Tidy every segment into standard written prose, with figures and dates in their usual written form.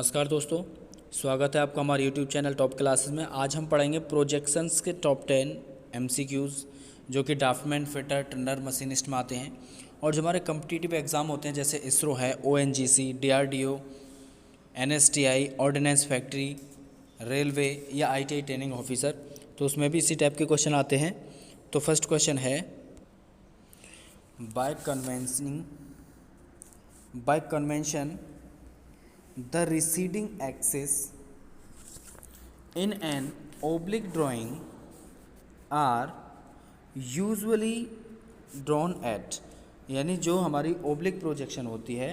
नमस्कार दोस्तों, स्वागत है आपका हमारे YouTube चैनल टॉप क्लासेस में। आज हम पढ़ेंगे प्रोजेक्शंस के टॉप 10 MCQs जो कि ड्राफ्टमैन, फिटर, टर्नर, मशीनिस्ट में आते हैं। और जो हमारे कम्पिटिटिव एग्ज़ाम होते हैं जैसे इसरो है, ONGC, DRDO, NSTI, ordnance factory, railway या ITI ट्रेनिंग ऑफिसर, तो उसमें भी इसी टाइप के क्वेश्चन आते हैं। तो फर्स्ट क्वेश्चन है bye convention the receding axis in an oblique drawing are usually drawn at, यानी जो हमारी ओब्लिक प्रोजेक्शन होती है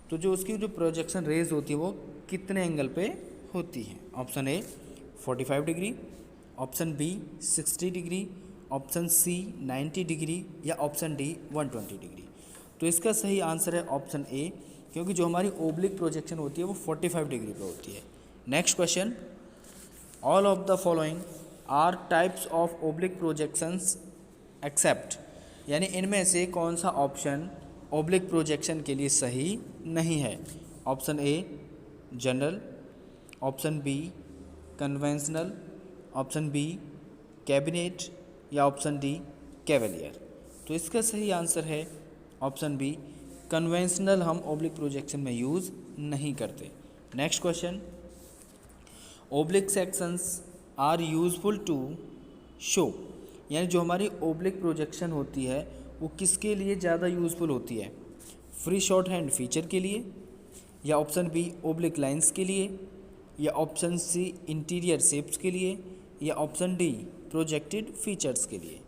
तो जो उसकी जो प्रोजेक्शन रेज होती है वो कितने एंगल पे होती है। Option A 45 degree, option B 60 degree, option C 90 degree या ऑप्शन डी 120 डिग्री। तो इसका सही आंसर है ऑप्शन ए, क्योंकि जो हमारी ओब्लिक प्रोजेक्शन होती है वो 45 डिग्री पे होती है। Next question, all of the following are types of oblique projections except, यानी इनमें से कौन सा ऑप्शन ओब्लिक प्रोजेक्शन के लिए सही नहीं है। Option A general, option B conventional, option B cabinet या ऑप्शन डी कैवेलियर। तो इसका सही आंसर है ऑप्शन बी कन्वेंशनल, हम ओब्लिक प्रोजेक्शन में यूज़ नहीं करते। Next question, oblique sections are useful to show, यानी जो हमारी ओब्लिक प्रोजेक्शन होती है वो किसके लिए ज़्यादा यूजफुल होती है। फ्री शॉर्ट हैंड फीचर के लिए, या ऑप्शन बी ओब्लिक लाइंस के लिए, या ऑप्शन सी इंटीरियर शेप्स के लिए, या ऑप्शन डी प्रोजेक्टेड फीचर्स के लिए।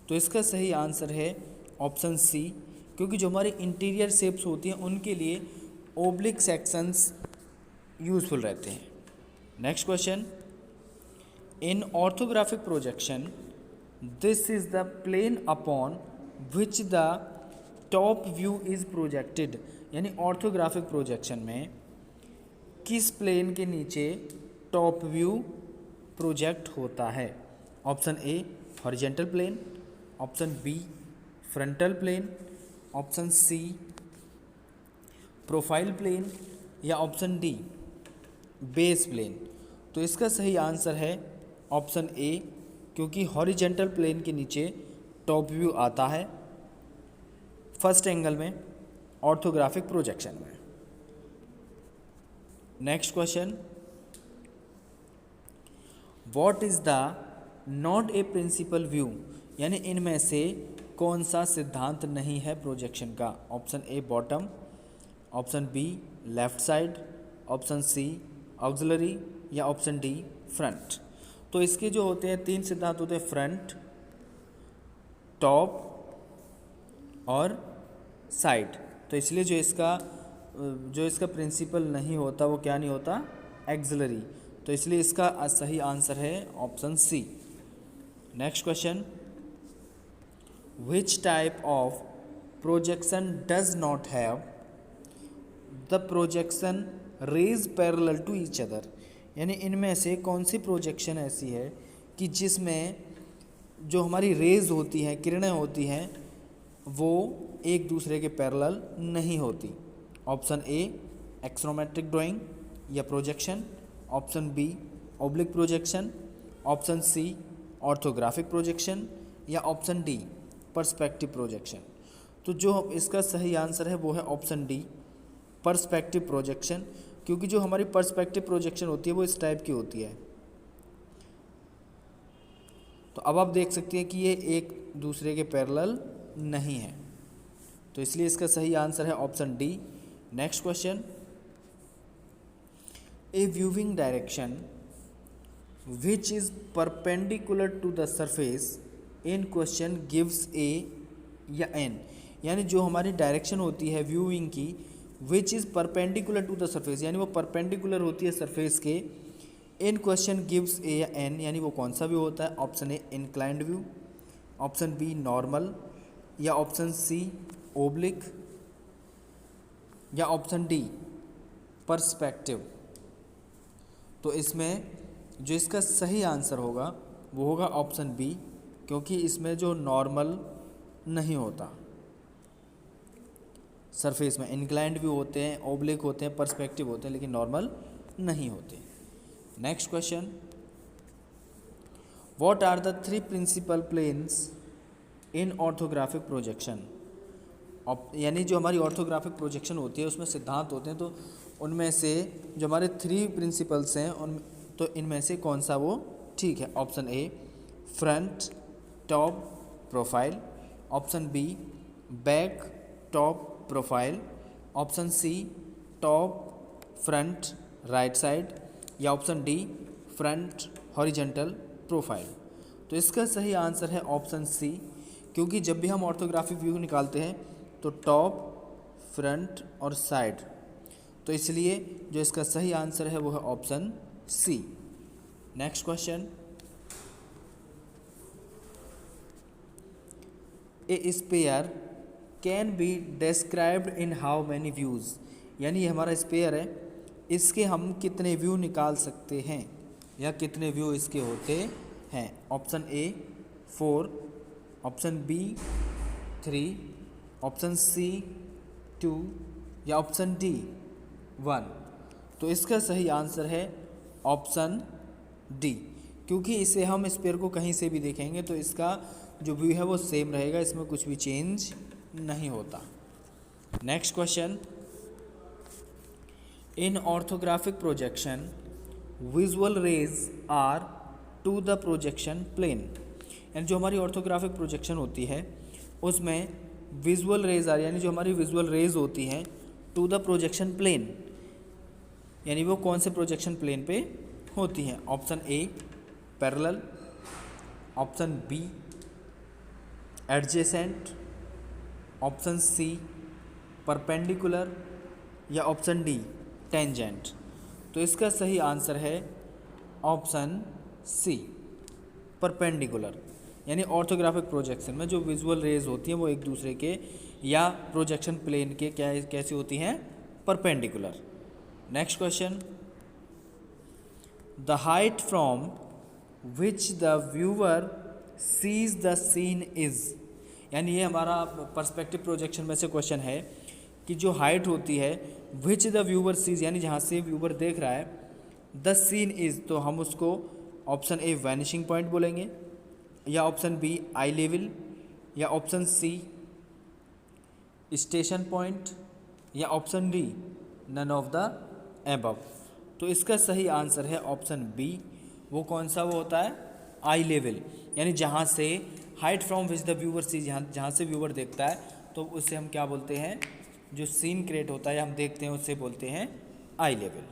तो इसका सही आंसर है ऑप्शन सी, क्योंकि जो हमारे इंटीरियर शेप्स होती हैं उनके लिए ओब्लिक सेक्शंस यूजफुल रहते हैं। Next question, in orthographic projection this is the plane upon which the top view is projected, यानी ऑर्थोग्राफिक प्रोजेक्शन में किस प्लेन के नीचे टॉप व्यू प्रोजेक्ट होता है। Option A horizontal plane, option B frontal plane, option C profile plane या option D base plane. तो इसका सही आंसर है ऑप्शन ए, क्योंकि हॉरिजेंटल प्लेन के नीचे टॉप व्यू आता है फर्स्ट एंगल में ऑर्थोग्राफिक प्रोजेक्शन में। Next question, what is the not a principal view, यानी इनमें से कौन सा सिद्धांत नहीं है प्रोजेक्शन का। Option A bottom, option B left side, option C auxiliary या ऑप्शन डी फ्रंट। तो इसके जो होते हैं तीन सिद्धांत होते हैं, फ्रंट, टॉप और साइड। तो इसलिए जो इसका प्रिंसिपल नहीं होता वो क्या नहीं होता, ऑक्सिलरी। तो इसलिए इसका सही आंसर है option C. Next question, which type of projection does not have the projection rays parallel to each other, यानी इनमें से कौन सी प्रोजेक्शन ऐसी है कि जिसमें जो हमारी रेज होती हैं, किरणें होती हैं, वो एक दूसरे के पैरेलल नहीं होती। ऑप्शन ए एक्सोनोमेट्रिक ड्राइंग या projection, option B oblique projection, option C orthographic projection या ऑप्शन डी पर्सपेक्टिव प्रोजेक्शन। तो जो इसका सही आंसर है वो है ऑप्शन डी पर्सपेक्टिव प्रोजेक्शन, क्योंकि जो हमारी पर्सपेक्टिव प्रोजेक्शन होती है वो इस टाइप की होती है। तो अब आप देख सकते हैं कि ये एक दूसरे के पैरेलल नहीं है, तो इसलिए इसका सही आंसर है option D. Next question, a viewing direction which is perpendicular to the surface in question gives a या एन, यानी जो हमारी डायरेक्शन होती है व्यूइंग की which is perpendicular to the surface, यानी वो परपेंडिकुलर होती है सरफेस के, इन क्वेश्चन गिव्स ए या एन, यानी वो कौन सा व्यू होता है। ऑप्शन ए inclined view, option B normal या ऑप्शन सी ओब्लिक या ऑप्शन डी पर्सपेक्टिव। तो इसमें जो इसका सही आंसर होगा वो होगा ऑप्शन बी, क्योंकि इसमें जो नॉर्मल नहीं होता। सरफेस में इंक्लाइंड व्यू होते हैं, ओब्लिक होते हैं, पर्सपेक्टिव होते हैं, लेकिन नॉर्मल नहीं होते। Next question, what are the 3 principal planes in orthographic projection. यानी जो हमारी ऑर्थोग्राफिक प्रोजेक्शन होती है उसमें सिद्धांत होते हैं, तो उनमें से जो हमारे 3 प्रिंसिपल्स हैं उन तो इनमें से कौन सा वो ठीक है। Option A front top profile, option B back top profile, option C top front right side, या option D front horizontal profile. तो इसका सही आंसर है ऑप्शन सी, क्योंकि जब भी हम ऑर्थोग्राफिक व्यू निकालते हैं तो टॉप, फ्रंट और साइड, तो इसलिए जो इसका सही आंसर है वो है option C. Next question, a sphere can be described in how many views. यानी ये हमारा स्पेयर है, इसके हम कितने व्यू निकाल सकते हैं या कितने व्यू इसके होते हैं। Option A 4, option B 3, option C 2 या ऑप्शन डी 1। तो इसका सही आंसर है ऑप्शन डी, क्योंकि इसे हम स्पेयर को कहीं से भी देखेंगे तो इसका जो व्यू है वो सेम रहेगा, इसमें कुछ भी चेंज नहीं होता। Next question, in orthographic projection visual rays are to the projection plane. यानी जो हमारी ऑर्थोग्राफिक प्रोजेक्शन होती है उसमें विजुअल रेज आर, यानी जो हमारी विजुअल रेज होती हैं टू द प्रोजेक्शन प्लेन, यानी वो कौन से प्रोजेक्शन प्लेन पे होती हैं। Option A parallel, option B adjacent, option C perpendicular या ऑप्शन डी टेंजेंट। तो इसका सही आंसर है ऑप्शन सी परपेंडिकुलर। यानी ऑर्थोग्राफिक प्रोजेक्शन में जो विजुअल रेज होती हैं वो एक दूसरे के या प्रोजेक्शन प्लेन के कैसी होती हैं, perpendicular. Next question, the height from which the viewer sees the scene is. यानी ये हमारा पर्सपेक्टिव प्रोजेक्शन में से क्वेश्चन है कि जो हाइट होती है विच द व्यूअर सीज, यानी जहाँ से व्यूअर देख रहा है, द सीन इज, तो हम उसको ऑप्शन ए वैनिशिंग पॉइंट बोलेंगे, या ऑप्शन बी आई लेवल, या ऑप्शन सी स्टेशन पॉइंट, या option D none of the above. तो इसका सही आंसर है ऑप्शन बी। वो कौन सा वो होता है, आई लेवल, यानी जहाँ से height from which the viewer see, जहाँ से व्यूअर देखता है तो उससे हम क्या बोलते हैं, जो सीन क्रिएट होता है या हम देखते हैं उससे बोलते हैं आई लेवल।